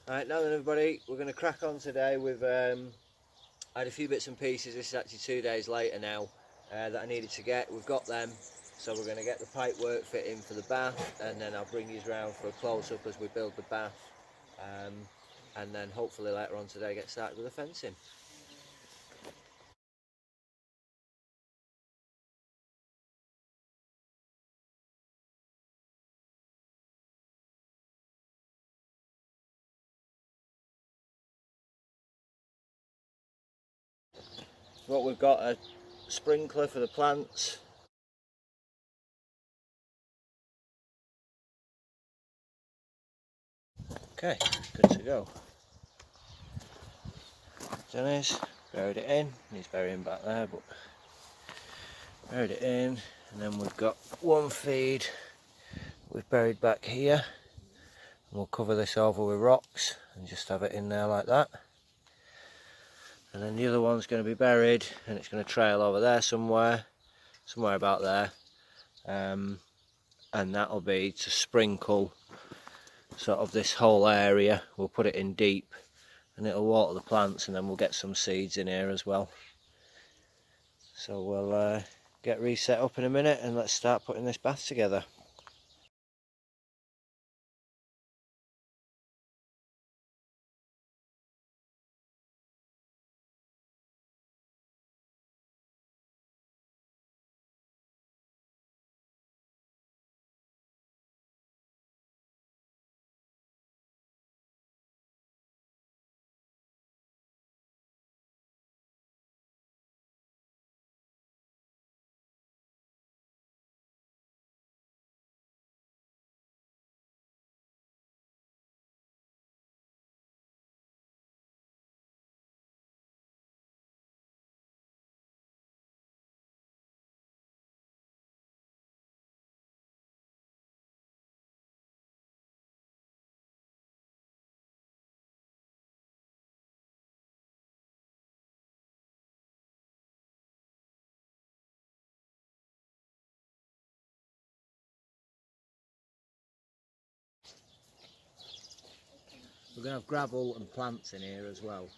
Right, now then everybody, we're going to crack on today with, I had a few bits and pieces. This is actually 2 days later now that I needed to get. We've got them, so we're going to get the pipe work fit in for the bath, and then I'll bring you round for a close-up as we build the bath, and then hopefully later on today get started with the fencing. What we've got, a sprinkler for the plants. Okay, good to go. Dennis buried it in. He's burying back there, but buried it in. And then we've got one feed we've buried back here. And we'll cover this over with rocks and just have it in there like that. And then the other one's going to be buried, and it's going to trail over there somewhere about there. And that'll be to sprinkle sort of this whole area. We'll put it in deep and it'll water the plants, and then we'll get some seeds in here as well. So we'll get reset up in a minute and let's start putting this bath together. We're going to have gravel and plants in here as well,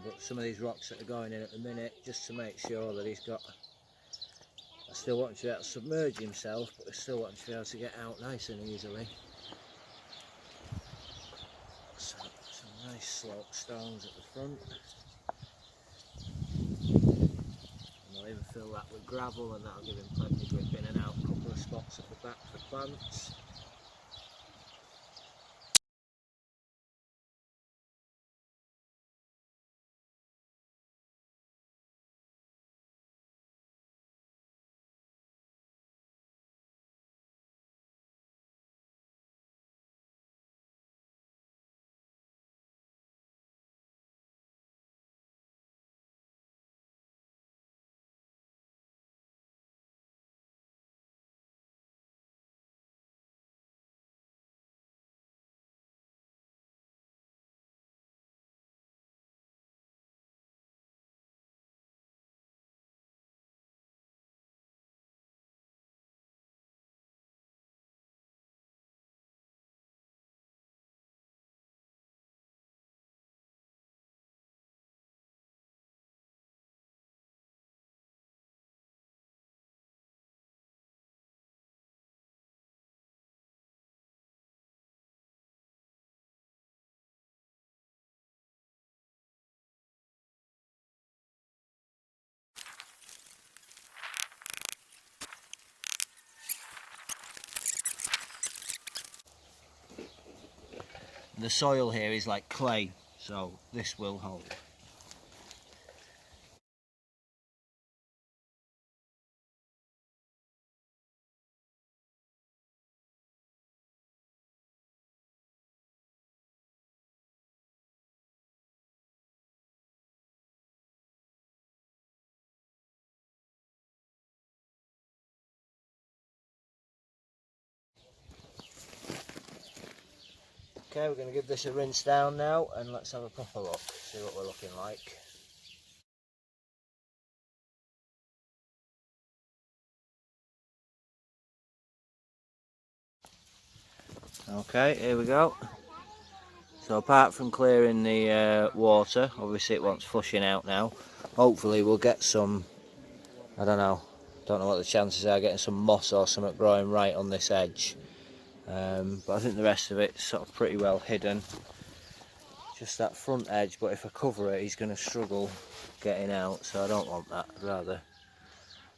but some of these rocks that are going in at the minute, just to make sure that he's got, I still want him to be able to submerge himself, but I still want him to be able to get out nice and easily. So some nice slope stones at the front, and I'll even fill that with gravel, and that'll give him plenty of grip in and out. A couple of spots at the back for plants. The soil here is like clay, so this will hold. Okay, we're going to give this a rinse down now, and let's have a proper look, see what we're looking like. Okay, here we go. So apart from clearing the water, obviously it wants flushing out now. Hopefully we'll get some, I don't know what the chances are, getting some moss or something growing right on this edge. But I think the rest of it's sort of pretty well hidden. Just that front edge, but if I cover it he's going to struggle getting out, so I don't want that. I'd rather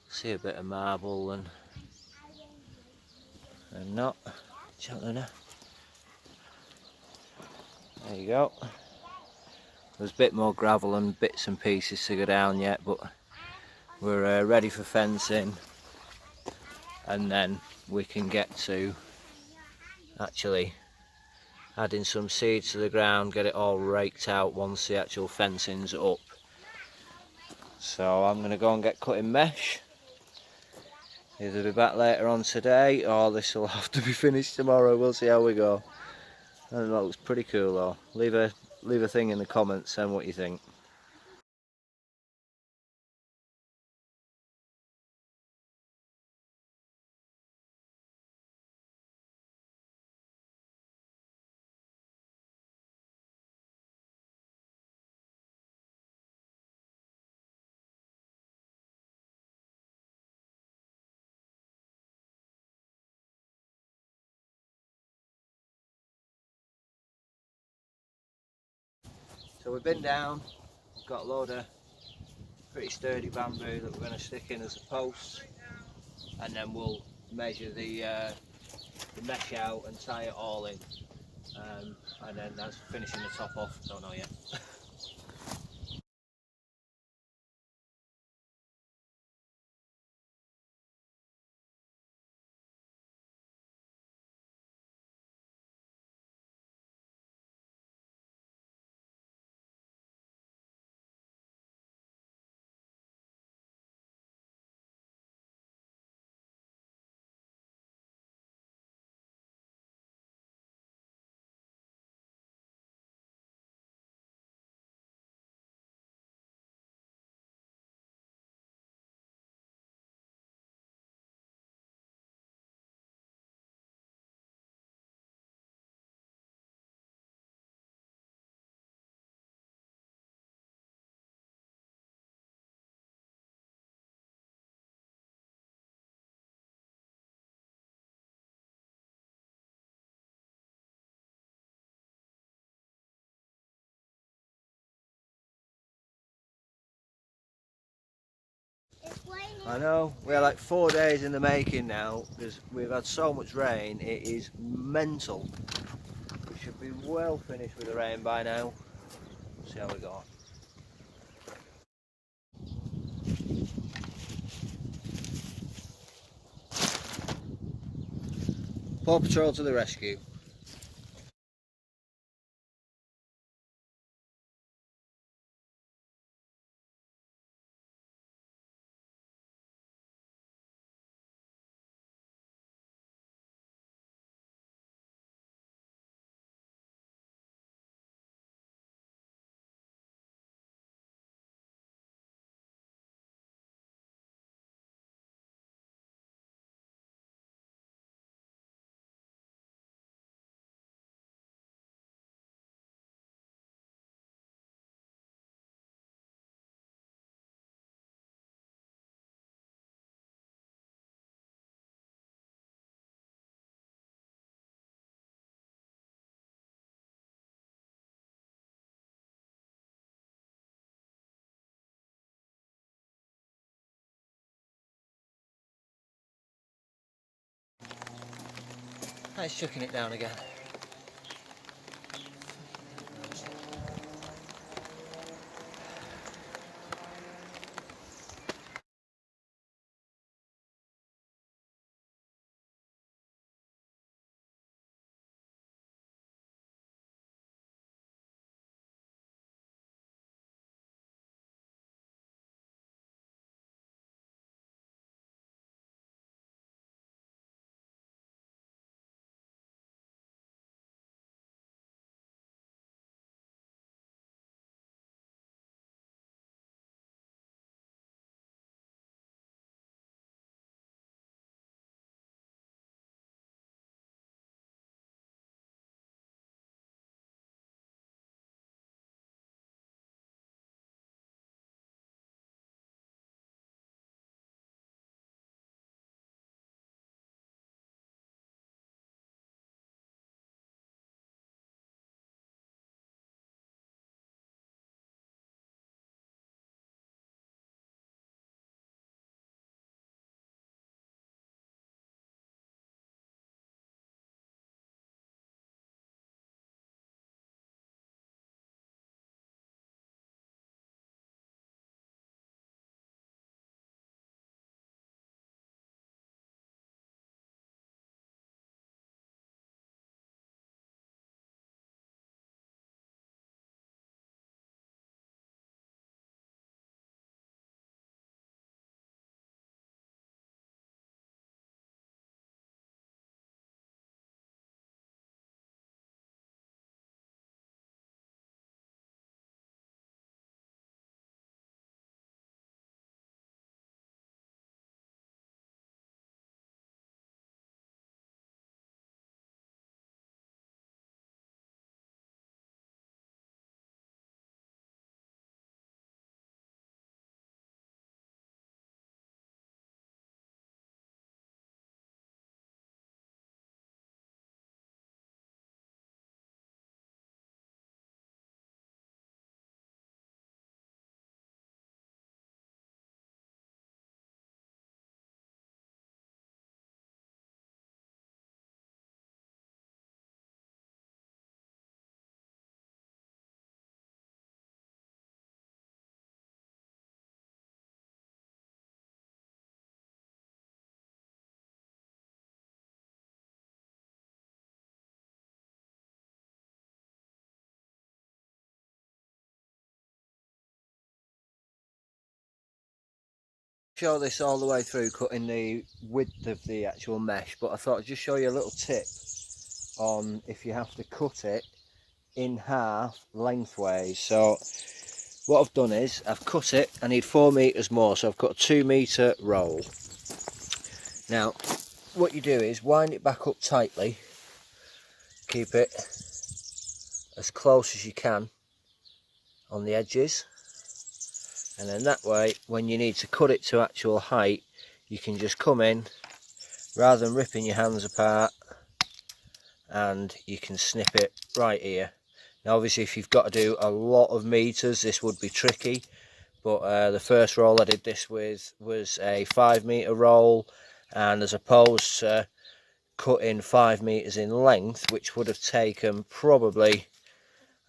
see a bit of marble than not. Gently now. There you go. There's a bit more gravel and bits and pieces to go down yet, but we're ready for fencing, and then we can get to actually adding some seeds to the ground, get it all raked out once the actual fencing's up. So I'm going to go and get cutting mesh. Either be back later on today or this will have to be finished tomorrow. We'll see how we go. I don't know, it looks pretty cool though. Leave a thing in the comments saying what you think. So we've been down, we've got a load of pretty sturdy bamboo that we're going to stick in as a post, and then we'll measure the mesh out and tie it all in, and then that's finishing the top off. Don't know yet. I know, we're like 4 days in the making now because we've had so much rain, it is mental. We should be well finished with the rain by now. See how we go. Paw Patrol to the rescue. Nice chucking it down again. show this all the way through, cutting the width of the actual mesh, but I thought I'd just show you a little tip on if you have to cut it in half lengthways. So what I've done is I've cut it. I need 4 meters more, so I've cut a 2 meter roll. Now what you do is wind it back up tightly, keep it as close as you can on the edges, and then that way when you need to cut it to actual height, you can just come in rather than ripping your hands apart, and you can snip it right here. Now obviously if you've got to do a lot of meters, this would be tricky, but the first roll I did this with was a 5 meter roll, and as opposed to cutting 5 meters in length, which would have taken probably,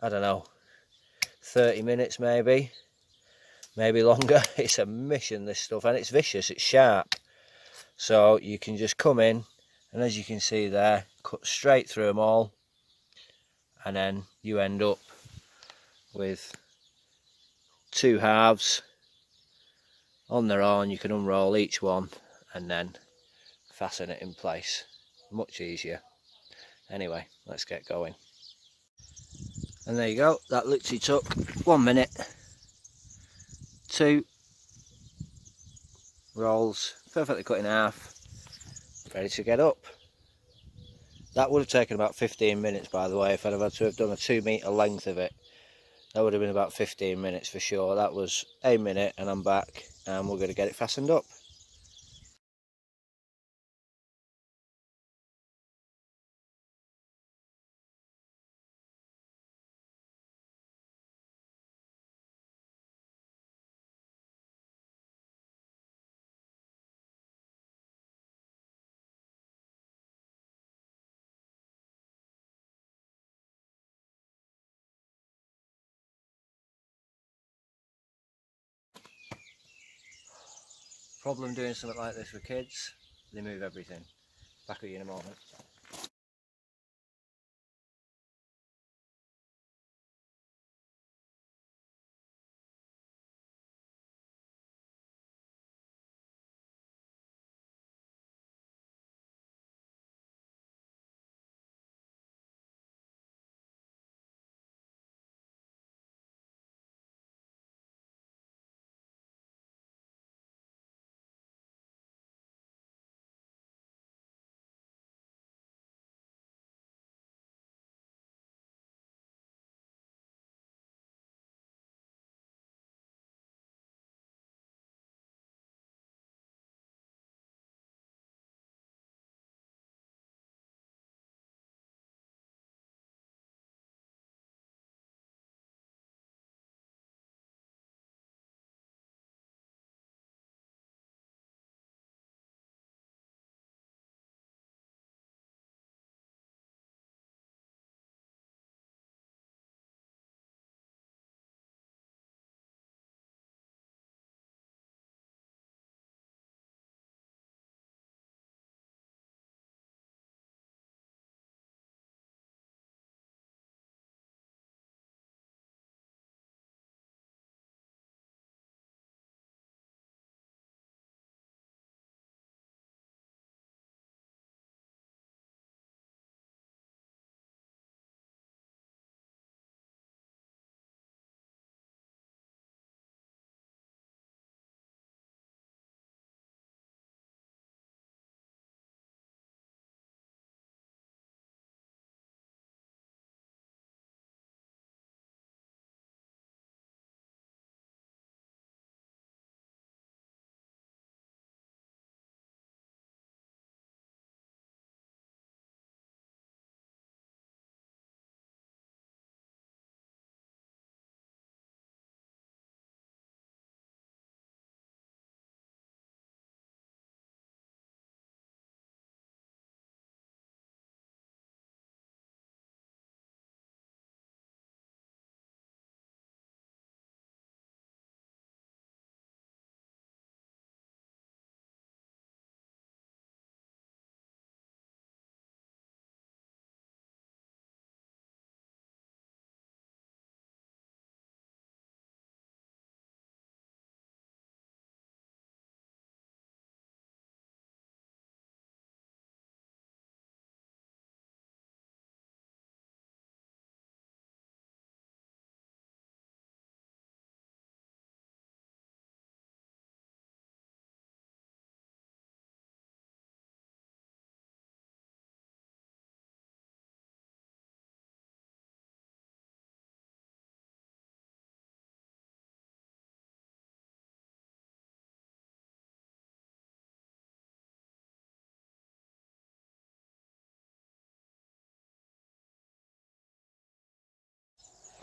I don't know, 30 minutes maybe longer. It's a mission, this stuff, and it's vicious, it's sharp. So you can just come in, and as you can see there, cut straight through them all, and then you end up with 2 halves on their own. You can unroll each one and then fasten it in place. Much easier. Anyway, let's get going. And there you go, that literally took 1 minute. 2 rolls, perfectly cut in half, ready to get up. That would have taken about 15 minutes, by the way, if I'd have had to have done a 2 meter length of it. That would have been about 15 minutes for sure. That was a minute, and I'm back, and we're going to get it fastened up. Problem doing something like this with kids, they move everything. Back with you in a moment.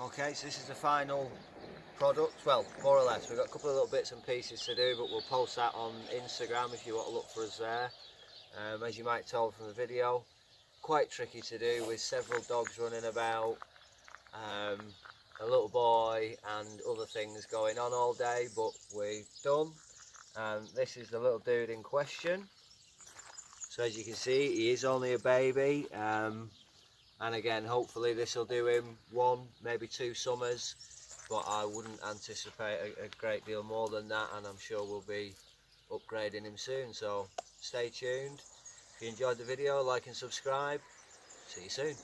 Okay, so this is the final product, well, more or less. We've got a couple of little bits and pieces to do, but we'll post that on Instagram if you want to look for us there. As you might tell from the video, quite tricky to do with several dogs running about, a little boy and other things going on all day, but we've done. And this is the little dude in question. So as you can see, he is only a baby, and again, hopefully this will do him 1, maybe 2 summers, but I wouldn't anticipate a great deal more than that, and I'm sure we'll be upgrading him soon. So stay tuned. If you enjoyed the video, like and subscribe. See you soon.